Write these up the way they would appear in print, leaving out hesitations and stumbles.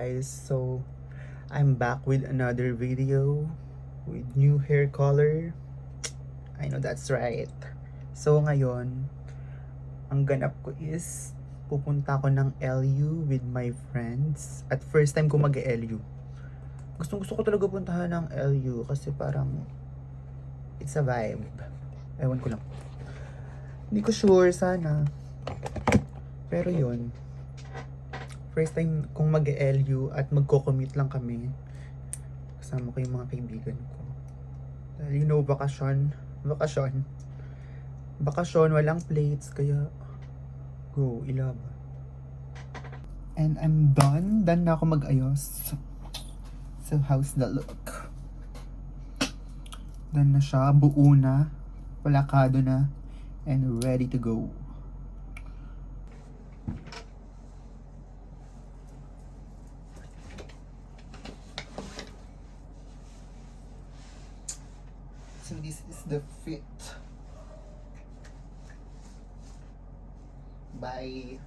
guys, so I'm back with another video with new hair color. I know that's right. So ngayon, ang ganap ko is pupunta ko ng LU with my friends. At first time ko mag-LU. Gustong gusto ko talaga puntahan ng LU kasi parang it's a vibe. Ewan ko lang. Hindi ko sure sana. Pero yun. First time kong mag-LU at magko-commute lang kami. Kasama ko yung mga kaibigan ko. Dahil you know, bakasyon. Bakasyon, walang plates, kaya go, ilab. And I'm done. Done na ako mag-ayos. So, how's the look? Done na siya. Buo na. Palakado na. And ready to go. So this is the fit. Bye.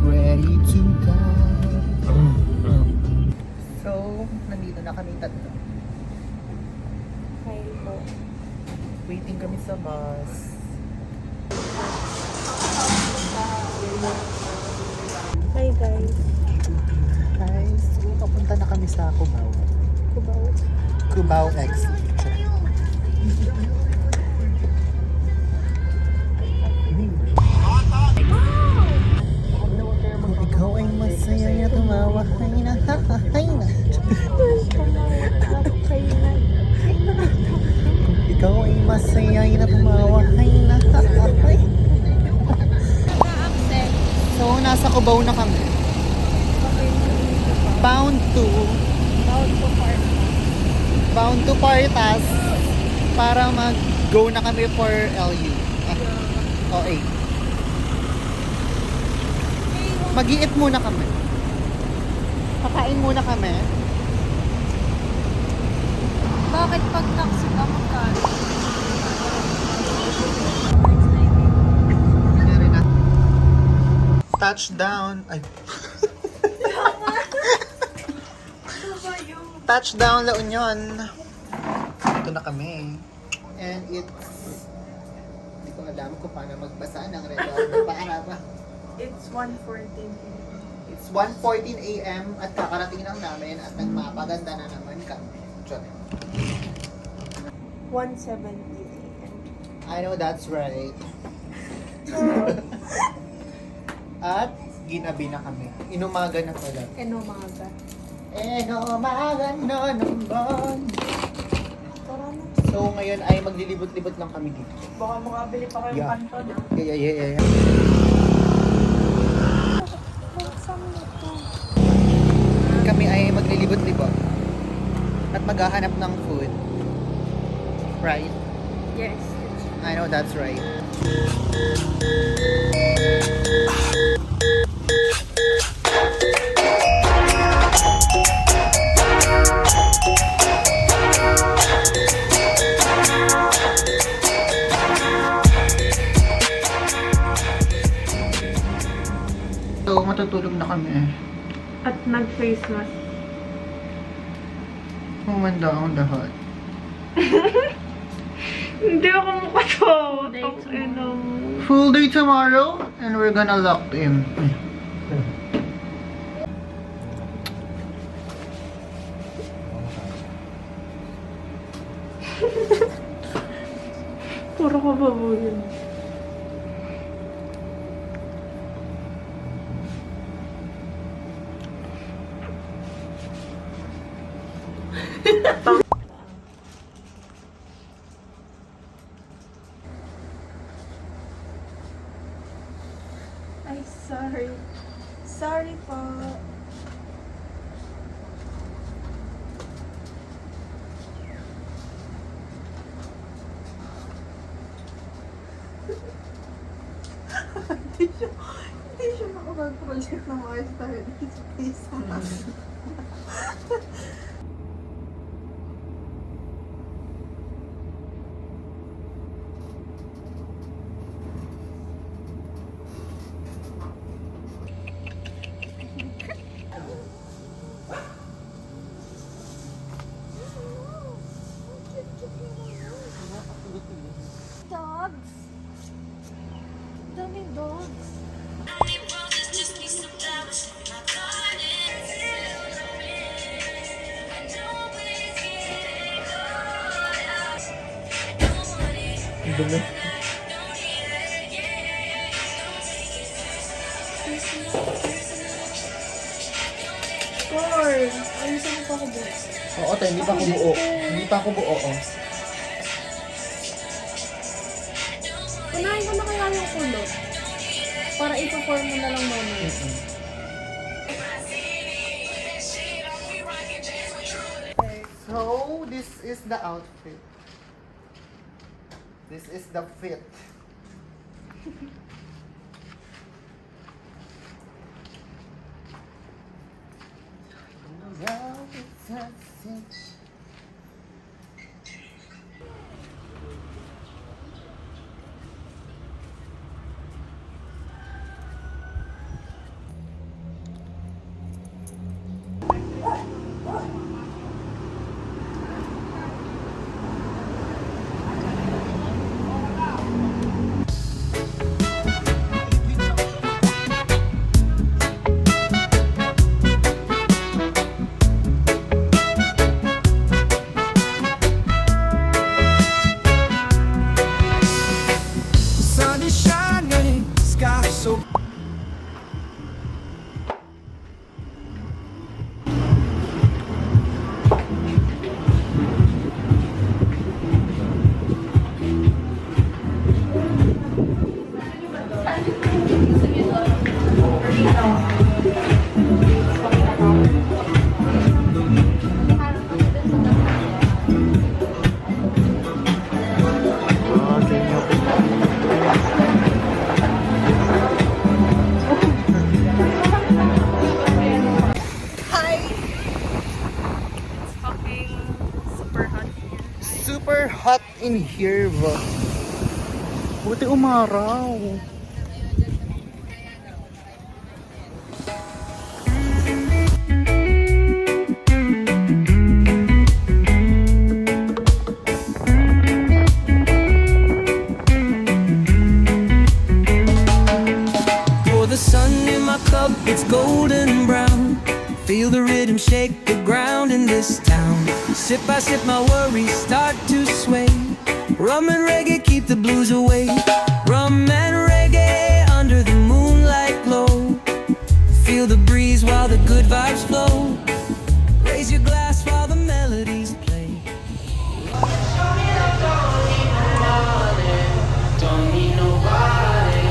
Ready to die. So, nandito na kami tatlo. Hi po. Waiting kami sa bus. Hi guys. Guys, papunta na kami sa Cubao. Kubaw. Cubao exit. Kung ikaw ay masaya na tumawa, ay na, ay na. Kay na. Ikaw ay masaya na tumawa, ay na, ay. So, nasa Cubao na kami. Bound to Partas para mag-go na kami for LU. OA. Mag-iit muna kami. Kakain muna kami. Bakit pag taxi ka magkano? Touchdown. Ay. Touchdown La Union. Ito na kami. And it's... Hindi ko alam kung paano magbasa ng red order. Paano ba? It's 1:14. It's 1:14 a.m. at kakarating lang namin at nagmapaganda na naman kami. Diyan. 1:17 a.m. I know that's right. At ginabi na kami. Inumaga na pala. Enomaga. Inumaga na naman. Tara na. So ngayon ay maglilibot-libot lang kami dito. Baka makabili pa kayong Yeah. kanto na. Yeah. Saan na to? Kami ay maglilibot-libot at maghahanap ng food. Right? Yes. I know that's right. So, matutulog na kami. At nag-face mask. Humanda ang lahat. Hindi ako makatawa. Full day tomorrow and we're gonna lock in. Puro ka babuyan. Ay, sorry. Sorry po. Hindi siya makapag-project ng mga tayo sa face. Dogs. Daming dogs. Ang dumi. Corn! Ayusin mo pa ako ba? Oo, tayo, hindi pa ako buo. Hindi pa ako buo, oh. Unahin ko na kaya yung kulot. Para ipa-form mo na lang mamaya. So, this is the outfit. This is the fit. Sun is shining, sky so Super hot in here, bro. Buti umaraw. pour the sun in my cup, it's golden brown. Feel the rhythm shake the ground in this town. Sip by sip, my worries start to sway. Rum and reggae keep the blues away. Rum and reggae under the moonlight glow. Feel the breeze while the good vibes flow. Raise your glass while the melodies play. Don't need nobody,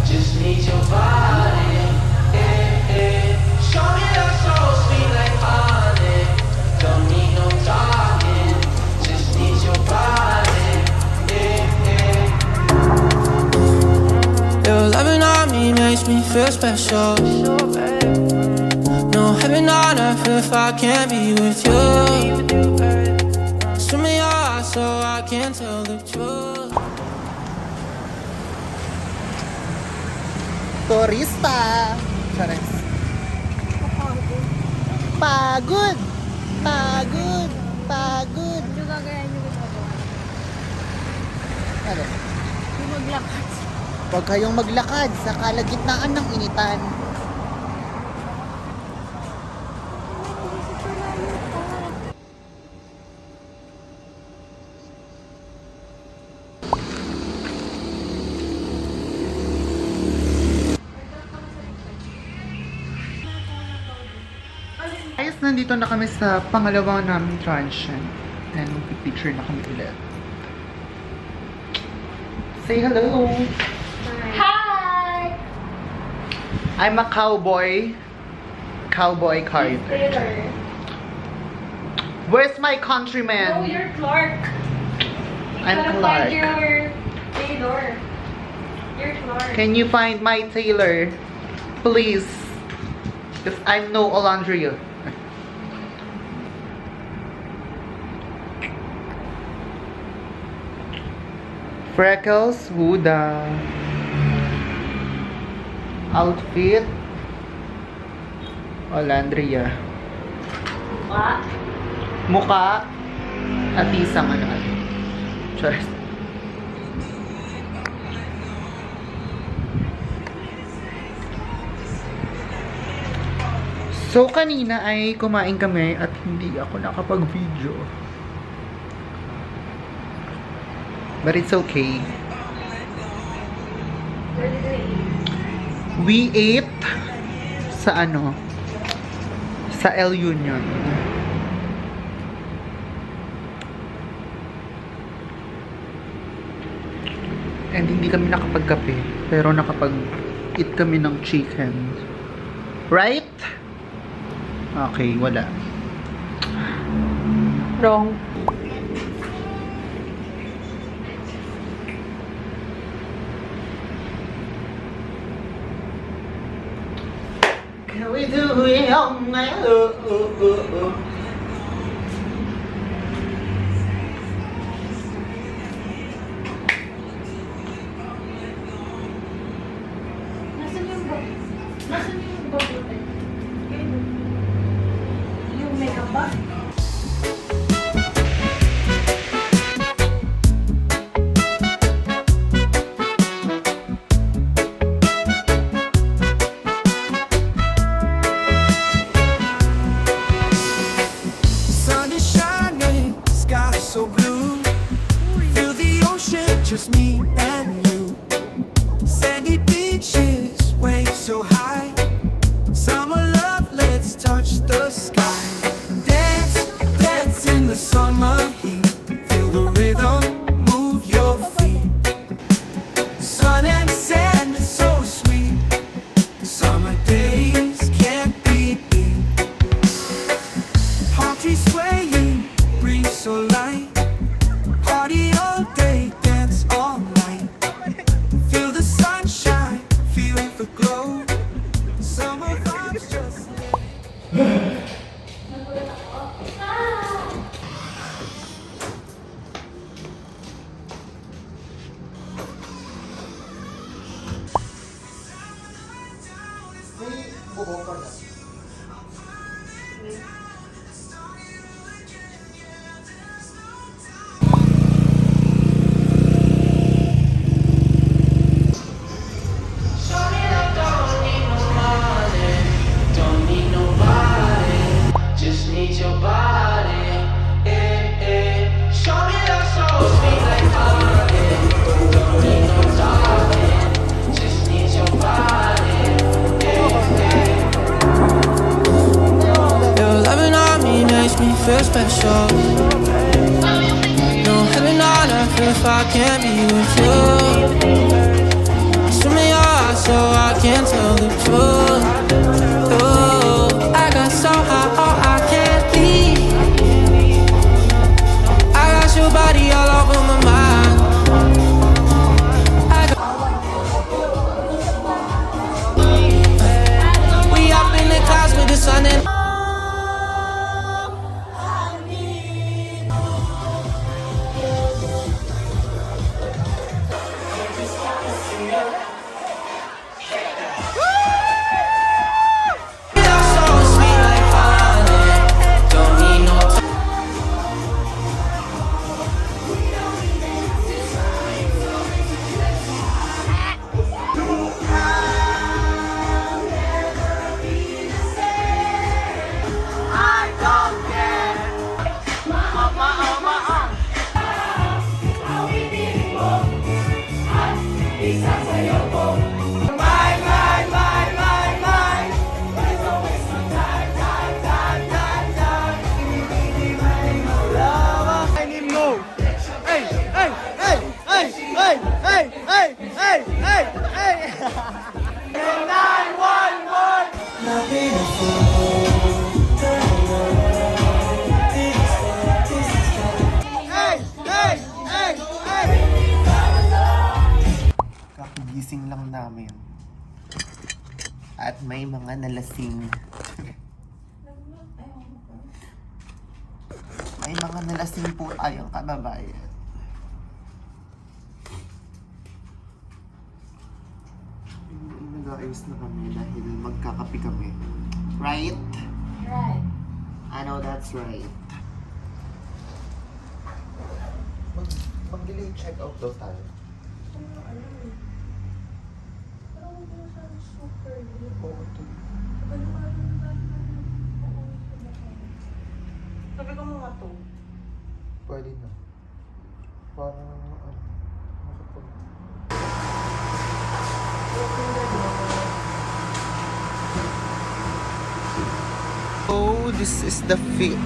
just need your body. Eh, eh. Show me that soul sweet like honey. Don't need no talking, just need your body. Eh, eh. Your loving on me makes me feel special. No heaven on earth if I can't be with you. Swim in your eyes so I can tell the truth. Turista. Charis. Pagod. Pagod. Pagod. Medyo gagayan yung ginagawa. Ano? Yung maglakad. Huwag kayong maglakad sa kalagitnaan ng initan. Guys, nandito na kami sa pangalawang naming transient. And picture na kami ulit. Say hello! Hi! I'm a cowboy. Cowboy Carter. Taylor. Where's my No, countryman? you're Clark. I'm Gotta Clark. find your Taylor. You're Clark. Can you find my tailor? Please. Because I'm no Olandria. Freckles, Huda. Outfit, Olandria. Mukha, at isang ano. Charis. So, kanina ay kumain kami at hindi ako nakapag-video. But it's okay. We ate sa ano? Sa El Union. And hindi kami nakapagkape. Pero nakapag-eat kami ng chicken. Right? Okay, wala. Wrong. Can we do it on my own? Nasaan yung bag? Nasaan yung bag natin? Yung makeup ba? Sun is shining, sky so blue. Feel the ocean, just me and you. Sandy beaches, waves so high. Summer love, let's touch the sky. Dance, dance in the summer heat. Feel the rhythm, move your feet. Sun and sand is so sweet. Summer days can't be beat. Palm trees swaying, breeze so light. Party all day, dance all night. Feel the sunshine, feel the glow. Summer vibes just Don't need nobody, just need your body. Eh, eh. Show me that soul sweet like honey. Don't need no talking, just need your body. Eh, eh. Your loving on me makes me feel special. No heaven on earth if I can't be with you. Show me your eyes so I can tell the truth. Oh, I got so high, oh, I can't leave. I got your body all over my mind. We up in the clouds with the sun and may mga nalasing. May mga nalasing po tayong kababayan. Nag-aayos na kami dahil magkakapi kami. Right? Right. I know that's right. Mag-delay check out daw tayo. Sabi ko mga to. Pwede na. Parang makapag... Oh, this is the fit.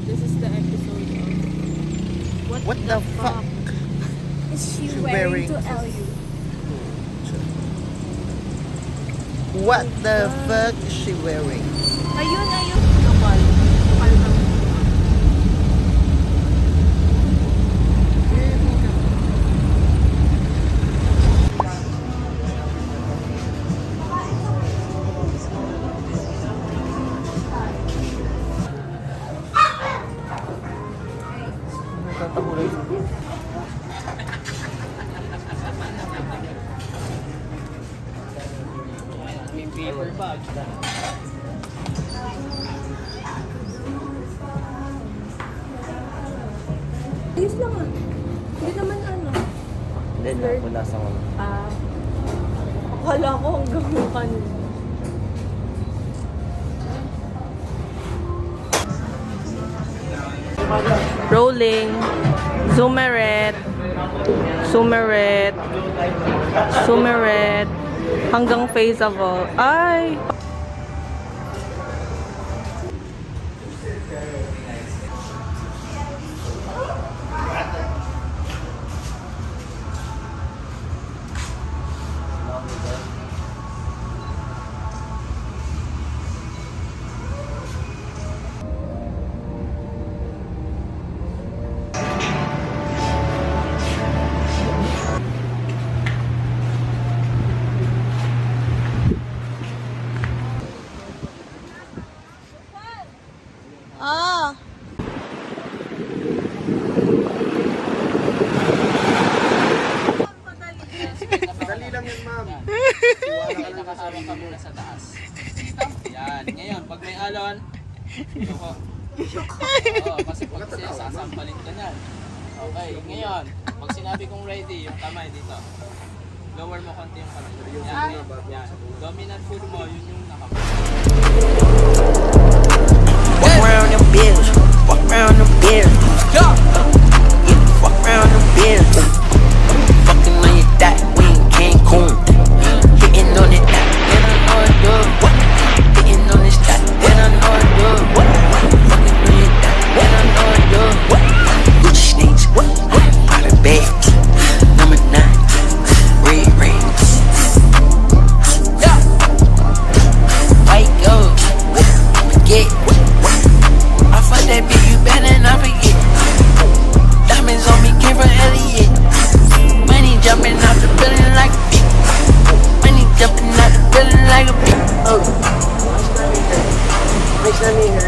This is the episode of What the fuck? Is she She wearing wearing- to LU? What the fuck is she wearing? Ayun. Lokal. Lokal lang. Ayos lang ah. Hindi naman ano. Hindi na, wala sa mga. Ah. Akala ko hanggang mukha nila. Rolling. Zoomeret. Zoomeret. Zoomeret. Hanggang face of all. Ay! Ah! Dali lang yan, ma'am. Nakahawak ka muna sa taas. Yan. Ngayon, pag may alon, yuko. Oo, kasi pag siya, sasampalin ka niyan. Okay, ngayon, pag sinabi kong ready, yung kamay dito. Lower mo konti yung kamay. Yan. Yan. Dominant foot mo, yun yung nakapag. Walk around them bills, walk around them bills. Yeah, walk around them bills. Fucking on your dot, we in Cancun. Hitting on it, then I know it good. What? Hitting on this dot, then I know it good. What? Fucking on your dot, then I know it good. What? Gucci sneaks, what? Private bags, number 9, red rings. Yeah, white gold, forget. I fuck that bitch, you better not forget. Diamonds on me came from Elliot. Money jumping out the building like a beat. Money jumping out the building like a beat. Oh. Makes that mean her.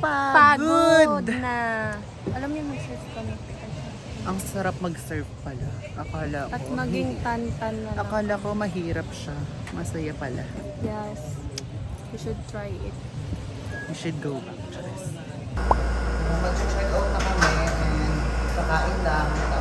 Pagod na. Alam niyo, mag-surf kami. Ang sarap mag-surf pala. Akala ko. At maging tan-tan na lang. Akala ko mahirap siya. Masaya pala. Yes. You should try it. We should go back. Mag-check out na kami and kakain lang.